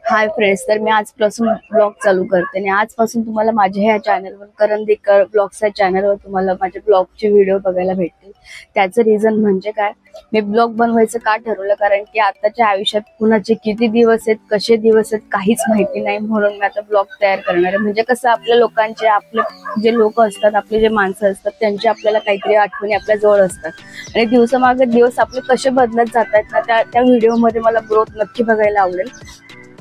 Hi friends, तर मी आजपासून blog चालू करते आणि आजपासून तुम्हाला माझ्या ह्या चॅनलवर करंदीकर ब्लॉग्स या चॅनलवर तुम्हाला माझे ब्लॉगचे व्हिडिओ बघायला भेटतील। त्याचं रिझन म्हणजे काय, मी ब्लॉग बनवायचं का ठरवलं, कारण की आताच्या आयुष्यात कुणाचे किती दिवस आहेत, कसे दिवस आहेत काहीच माहिती नाही, म्हणून मी आता ब्लॉग तयार करणार आहे। म्हणजे कसं आपल्या लोकांचे, आपले जे लोक असतात, आपले जे माणसं असतात, त्यांची आपल्याला काहीतरी आठवणी आपल्या जवळ असतात आणि दिवसामागे दिवस आपले कसे बदलत जातात ना, त्या व्हिडिओमध्ये मला ग्रोथ नक्की बघायला आवडेल।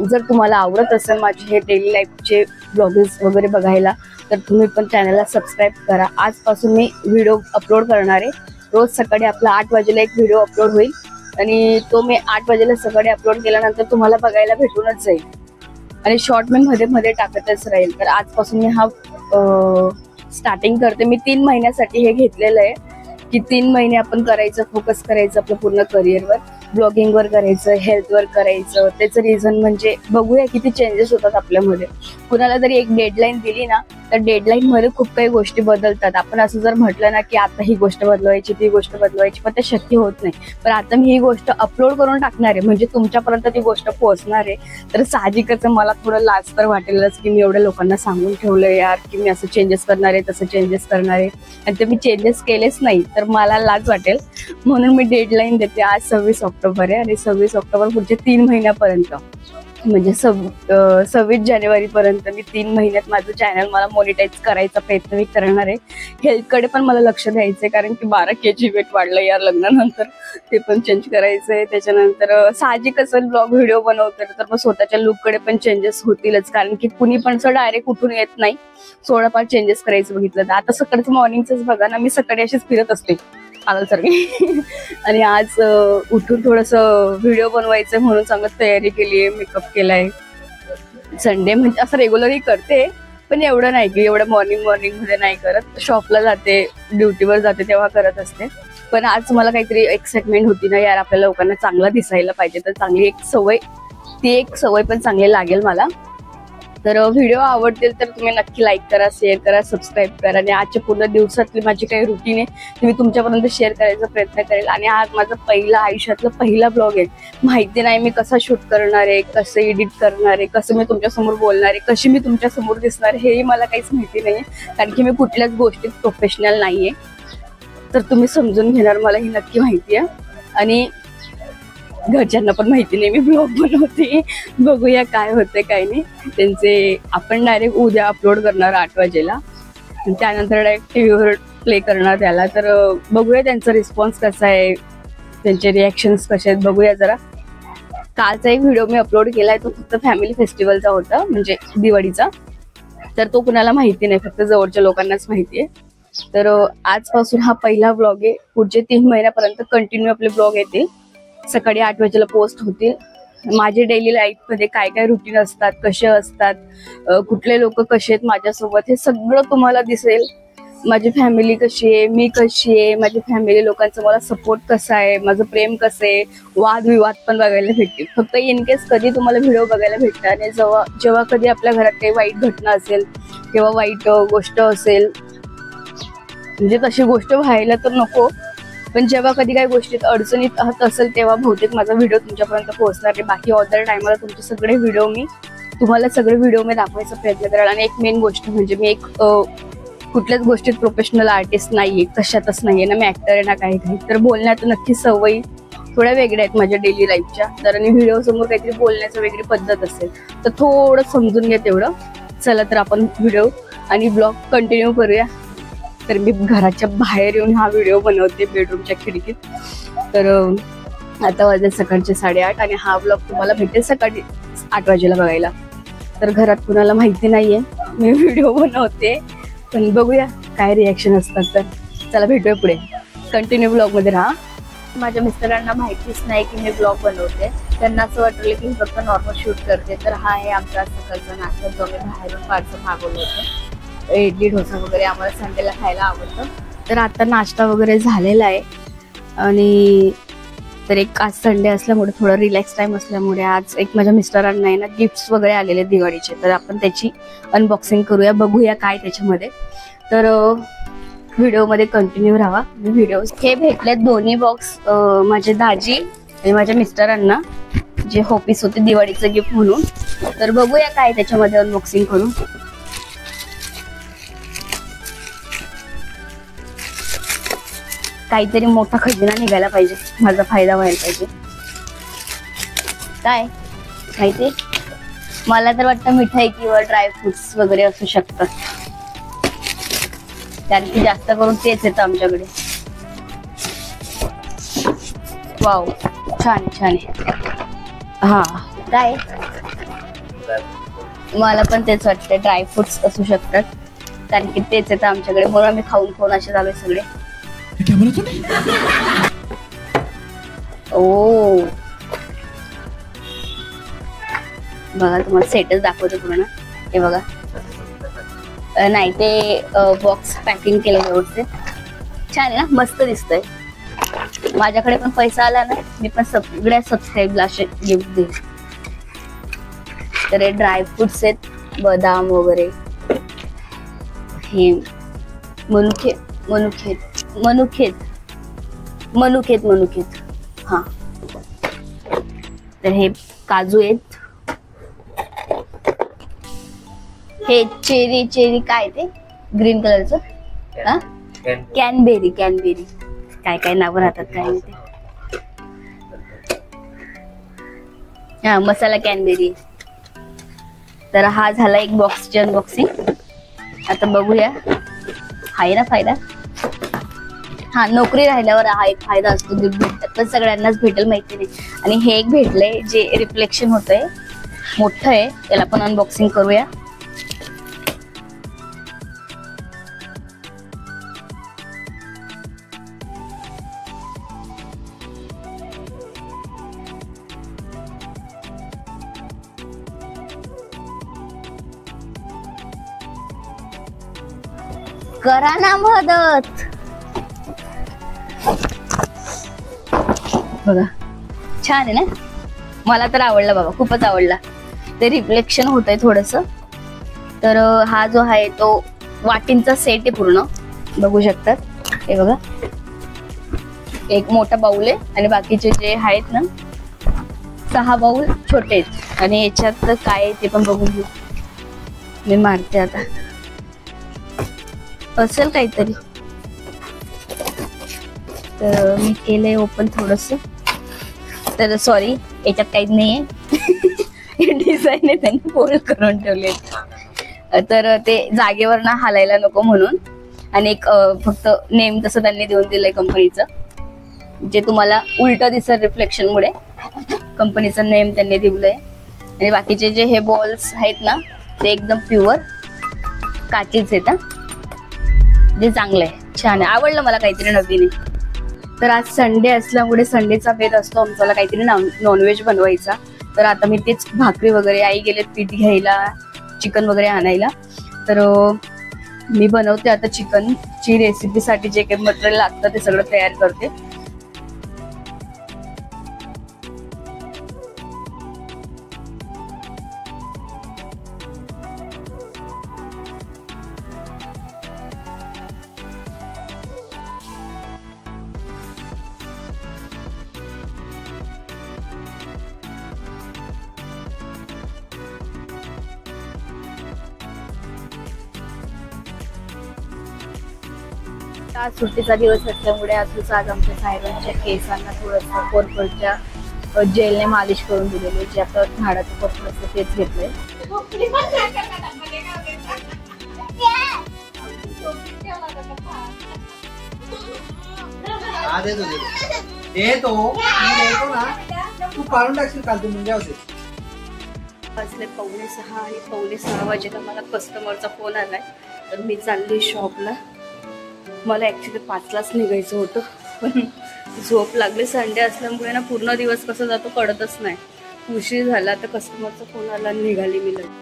जर तुम्हाला आवडत असेल माझे हे डेली लाईफचे ब्लॉग्स वगैरे बघायला, तर तुम्ही पण चॅनलला सबस्क्राईब करा। आजपासून मी व्हिडिओ अपलोड करणार आहे। रोज सकाळी आपला 8 वाजेला एक व्हिडिओ अपलोड होईल आणि तो मी 8 वाजेला सकाळी अपलोड केल्यानंतर तुम्हाला बघायला भेटूनच जाईल आणि शॉर्ट मी मध्ये मध्ये टाकतच राहील। तर आजपासून मी हा स्टार्टिंग करते। मी 3 महिन्यासाठी हे घेतलेलं आहे की 3 महिने आपण करायचं, फोकस करायचं आपलं पूर्ण करिअरवर, ब्लॉगिंग वर करायचं, हेल्थ वर करायचं। त्याचं रिझन म्हणजे बघूया किती चेंजेस होतात आपल्यामध्ये। कुणाला जरी एक डेडलाईन दिली ना, तर डेडलाईन मध्ये खूप काही गोष्टी बदलतात। आपण असं जर म्हटलं ना की आता ही गोष्ट बदलवायची, ती गोष्ट बदलवायची, पण ते शक्य होत नाही। पण आता मी ही गोष्ट अपलोड करून टाकणार आहे, म्हणजे तुमच्यापर्यंत ती गोष्ट पोहोचणार आहे। तर साहजिकच मला थोडं लाज तर वाटेलच की मी एवढ्या लोकांना सांगून ठेवलंय यार की मी असं चेंजेस करणार आहे, तसं चेंजेस करणार आहे, आणि ते मी चेंजेस केलेच नाही तर मला लाज वाटेल। म्हणून मी डेडलाईन देते, आज 26 ऑक्टोबर आहे आणि 26 ऑक्टोबर पुढचे 3 महिन्यापर्यंत, म्हणजे 26 जानेवारी पर्यंत मी 3 महिन्यात माझं चॅनल मला मॉनिटाईज करायचा प्रयत्न मी करणार आहे। हेल्थकडे पण मला लक्ष द्यायचंय, कारण की 12 kg वेट वाढलं यार लग्नानंतर, ते पण चेंज करायचंय। त्याच्यानंतर साहजिक असेल ब्लॉग व्हिडिओ बनवते तर मग स्वतःच्या लुककडे पण चेंजेस होतीलच, कारण की कुणी पण असं डायरेक्ट उठून येत नाही, थोडंफार चेंजेस करायचं बघितलं तर। आता सकाळचं मॉर्निंगच बघा ना, मी सकाळी अशीच फिरत असते पागलसारखी आणि आज उठून थोडस व्हिडिओ बनवायचं म्हणून चांगलं तयारी केली आहे, मेकअप केलाय। संडे म्हणजे असं रेग्युलरली करते, पण एवढं नाही की एवढं मॉर्निंग मध्ये नाही करत। शॉपला जाते, ड्युटीवर जाते तेव्हा करत असते। पण आज मला काहीतरी एक्साइटमेंट होती ना यार, आपल्या लोकांना चांगला दिसायला पाहिजे, तर चांगली एक सवय, ती एक सवय पण चांगली लागेल मला। तर व्हिडिओ आवडतील तर तुम्ही नक्की लाईक करा, शेअर करा, सबस्क्राईब करा आणि आजच्या पूर्ण दिवसातली माझी काही रुटीन आहे ती मी तुमच्यापर्यंत शेअर करायचा प्रयत्न करेल। आणि आज माझा आयुष्यातला पहिला ब्लॉग आहे। माहिती नाही मी कसा शूट करणार आहे, कसं एडिट करणार आहे, कसं मी तुमच्यासमोर बोलणार आहे, कशी मी तुमच्यासमोर दिसणार आहे, हेही मला काहीच माहिती नाहीये, कारण की मी कुठल्याच गोष्टीत प्रोफेशनल नाहीये। तर तुम्ही समजून घेणार मला ही नक्की माहिती आहे आणि घरच्यांना पण माहिती नाही मी ब्लॉग बनवते। बघूया काय होते काय नाही। त्यांचे आपण डायरेक्ट उद्या अपलोड करणार 8 वाजेला, त्यानंतर डायरेक्ट टीव्हीवर प्ले करणार त्याला। तर बघूया त्यांचा रिस्पॉन्स कसा आहे, त्यांचे रिॲक्शन्स कसे आहेत बघूया जरा। कालचा एक व्हिडिओ मी अपलोड केलाय, तो फक्त फॅमिली फेस्टिवलचा होता, म्हणजे दिवाळीचा, तर तो कुणाला माहिती नाही, फक्त जवळच्या लोकांनाच माहिती आहे। तर आजपासून हा पहिला ब्लॉग आहे। पुढचे 3 महिन्यापर्यंत कंटिन्यू आपले ब्लॉग येतील, सकाळी 8 वाजेला पोस्ट होतील। माझे डेली लाईफ मध्ये काय काय रुटीन असतात, कसे असतात, कुठले लोक कसे आहेत माझ्यासोबत, हे सगळं तुम्हाला दिसेल। माझी फॅमिली कशी आहे, मी कशी आहे, माझी फॅमिली लोकांचा मला सपोर्ट कसा आहे, माझं प्रेम कसं आहे, वादविवाद पण बघायला भेटतील। फक्त इन केस कधी तुम्हाला व्हिडिओ बघायला भेटणार आणि जेव्हा कधी आपल्या घरात काही वाईट घटना असेल किंवा वाईट गोष्ट असेल, म्हणजे तशी गोष्ट व्हायला तर नको, पण जेव्हा कधी काही गोष्टीत अडचणीत असेल तेव्हा बहुतेक माझा व्हिडिओ तुमच्यापर्यंत पोहोचणार आहे। बाकी ऑदर टायमाला तुमचे सगळे व्हिडिओ मी दाखवायचा प्रयत्न करेल। आणि एक मेन गोष्ट म्हणजे मी एक कुठल्याच गोष्टीत प्रोफेशनल आर्टिस्ट नाहीये, कशातच नाहीये ना, मी ऍक्टर आहे ना काही काही। तर बोलण्यात नक्की सवयी थोड्या वेगळ्या आहेत माझ्या डेली लाईफच्या, तर आणि व्हिडिओ समोर काहीतरी बोलण्याचं वेगळी पद्धत असेल तर थोडं समजून घ्या तेवढं। चला तर आपण व्हिडिओ आणि ब्लॉग कंटिन्यू करूया। तर मी घराच्या बाहेर येऊन हा व्हिडिओ बनवते बेडरूमच्या खिडकीत। तर आता वाजले सकाळचे 8:30 आणि हा ब्लॉग तुम्हाला भेटेल सकाळी 8 वाजेला बघायला। तर घरात कुणाला माहिती नाहीये मी व्हिडिओ बनवते, पण बघूया काय रिॲक्शन असतात। तर चला भेटूया पुढे, कंटिन्यू ब्लॉग मध्ये राहा। माझ्या मिस्टरांना माहितीच नाही की मी ब्लॉग बनवते, त्यांना असं वाटलं की मी फक्त नॉर्मल शूट करते। तर हा आहे आमचा सकाळचा नाश्ता, जो मी बाहेरून पार्सल मागवलं होतं। इडली डोसा वगैरे आम्हाला संडेला खायला आवडतं। तर आता नाश्ता वगैरे झालेला आहे आणि तर एक आज संडे असल्यामुळे थोडं रिलॅक्स टाइम असल्यामुळे आज एक माझ्या मिस्टरांना आहे ना गिफ्ट्स वगैरे आलेले दिवाळीचे, तर आपण त्याची अनबॉक्सिंग करूया, बघूया काय त्याच्यामध्ये। तर व्हिडिओ मध्ये कंटिन्यू राहा। व्हिडिओ हे भेटले दोन्ही बॉक्स माझे दाजी आणि माझ्या मिस्टरांना, जे होपीस होते दिवाळीचं गिफ्ट म्हणून. तर बघूया काय त्याच्यामध्ये अनबॉक्सिंग करून. काहीतरी मोठा खजिना निघायला पाहिजे, माझा फायदा व्हायला पाहिजे. काय माहिती, मला तर वाटतं मिठाई किंवा ड्रायफ्रुट्स वगैरे असू शकतात, कारण की जास्त करून तेच येतं आमच्याकडे. वाव, छान छान आहे. हा काय, मला पण तेच वाटतं, ड्रायफ्रुट्स असू शकतात, कारण की तेच येतं आमच्याकडे, म्हणून आम्ही खाऊन खाऊन असे झालोय सगळे. ओ बघा, तुम्हाला सेटच दाखवतो पूर्ण. हे बघा, नाही ते बॉक्स पॅकिंग केलं व्यवस्थित, छान आहे ना, मस्त दिसतंय. माझ्याकडे पण पैसा आला ना, मी पण सगळ्या सबस्क्राईबला असे गिफ्ट देईल. तर हे ड्रायफ्रुट्स आहेत, बदाम वगैरे, हे मनुखेत मनुखेत मनुखेत मनुखेत मनुखेत हा. तर हे काजू आहेत, हे चेरी चेरी काय ते ग्रीन कलरचं, हा कॅनबेरी कॅनबेरी, काय काय नाव राहतात काय माहिती. हा मसाला कॅनबेरी. तर हा झाला एक बॉक्सची अनबॉक्सिंग. आता बघूया आहे ना फायदा. हा, नोकरी राहिल्यावर हा एक फायदा असतो, गिफ्ट भेटतात, पण सगळ्यांनाच भेटेल माहिती नाही. आणि हे एक भेटलंय जे रिफ्लेक्शन होतंय, मोठं आहे, त्याला पण अनबॉक्सिंग करूया. करा ना मदत. बघा, छान आहे ना, मला तर आवडला बाबा, खूपच आवडला. ते रिफ्लेक्शन होत आहे थोडस. तर हा जो आहे तो वाटींचा सेट आहे पूर्ण, बघू शकतात. हे बघा, एक मोठा बाउल आहे आणि बाकीचे जे आहेत ना 6 बाउल छोटे आहेत. आणि याच्यात काय आहे ते पण बघून घेऊ. मी मारते आता, असेल काहीतरी. तर मी केलंय ओपन थोडस. तर सॉरी, याच्यात काहीच नाहीये. डिझाईन आहे, त्यांनी फोल्ड करून ठेवले. तर ते जागेवर ना हालायला नको म्हणून. आणि एक फक्त नेम तसं त्यांनी देऊन दिलंय कंपनीचं, जे तुम्हाला उलट दिसत रिफ्लेक्शन मुळे. कंपनीचं नेम त्यांनी दिलंय. आणि बाकीचे जे हे बॉल्स आहेत ना, ते एकदम प्युअर काचेच आहेत. जे चांगलं आहे, छान आहे, आवडलं मला, काहीतरी नवीन आहे. तर आज संडे असल्यामुळे संडेचा बेत असतो आमच्याला काहीतरी नॉनव्हेज बनवायचा. तर आता मी तेच भाकरी वगैरे, आई गेले पीठ घ्यायला, चिकन वगैरे आणायला. तर मी बनवते आता चिकनची रेसिपीसाठी जे काही मटेरियल लागतं ते सगळं तयार करते. आज सुट्टीचा दिवस असल्यामुळे आज आमच्या साहेबांच्या केसांना थोडंसं कोरफडच्या जेलने मालिश करून दिलेली, जे आपलं झाडाचं कोरफड असतं तेच घेतलंय. वाजले 5:45 आणि 5:45 वाजेला मला कस्टमरचा फोन आलाय. तर मी चालली शॉपला. मला ऍक्च्युली 5लाच निघायचं होतं, पण झोप लागली. संडे असल्यामुळे ना पूर्ण दिवस कसं जातो कळतच नाही. उशीर झाला, तर कस्टमरचा फोन आला आणि निघाली मी लगेच.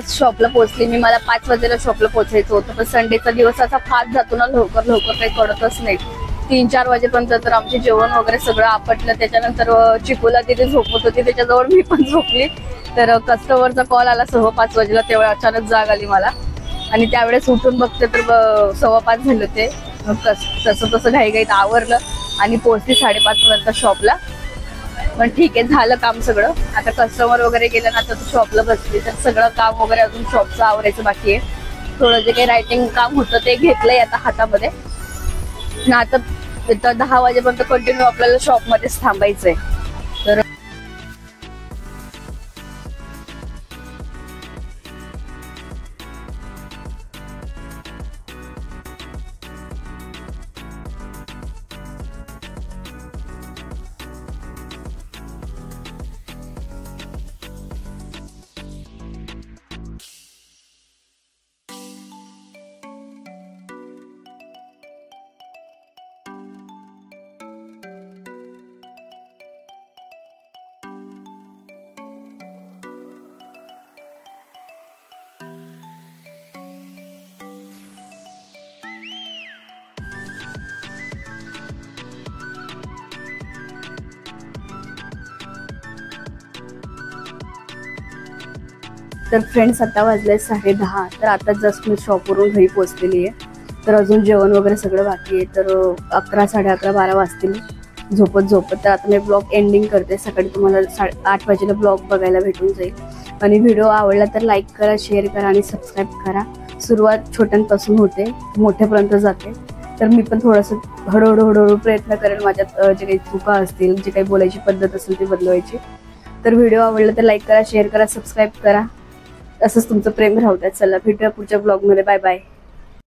शॉपला पोहोचली मी. मला 5 वाजेला शॉपला पोहोचायचं होतं, पण संडेचा दिवस असा फास्ट जातो ना, लवकर काही कळतच नाही. 3-4 वाजेपर्यंत तर आमचे जेवण वगैरे सगळं आपटलं. त्याच्यानंतर चिकूला तिथे झोपत होती, त्याच्याजवळ मी पण झोपली. तर कस्टमरचा कॉल आला 5:15 वाजेला, तेव्हा अचानक जाग आली मला आणि त्यावेळेस उठून बघते तर 5:15 झाले होते. तसं तसं घाईघाईत आवरलं आणि पोहोचली 5:30 पर्यंत शॉपला. पण ठीक आहे, झालं काम सगळं. आता कस्टमर वगैरे गेलं ना, आता शॉपला बसली तर सगळं काम वगैरे अजून शॉपचं आवरायचं बाकी आहे. थोडं जे काही रायटिंग काम होतं ते घेतलंय आता हातामध्ये ना. आता 10 वाजेपर्यंत कंटिन्यू आपल्याला शॉपमध्येच थांबायचंय. तर तर फ्रेंड्स, आता वाजले 10:30. तर आता जस्ट मी शॉपवरून घरी पोहोचलेली आहे. तर अजून जेवण वगैरे सगळं बाकी आहे. तर 11, 11:30, 12 वाजतील झोपत. तर आता मी ब्लॉग एंडिंग करते. सकाळी तुम्हाला 8 वाजेला ब्लॉग बघायला भेटून जाईल. आणि व्हिडिओ आवडला तर लाईक करा, शेअर करा आणि सबस्क्राईब करा. सुरुवात छोट्यांपासून होते, मोठ्यापर्यंत जाते. तर मी पण थोडंसं हळूहळू प्रयत्न करेल. माझ्यात जे काही चुका असतील, जे काही बोलायची पद्धत असेल ती बदलवायची. तर व्हिडिओ आवडला तर लाईक करा, शेअर करा, सबस्क्राईब करा. असंच तुमचं प्रेम राहू द्या. चला, भेटूया पुढच्या ब्लॉगमध्ये. Bye bye.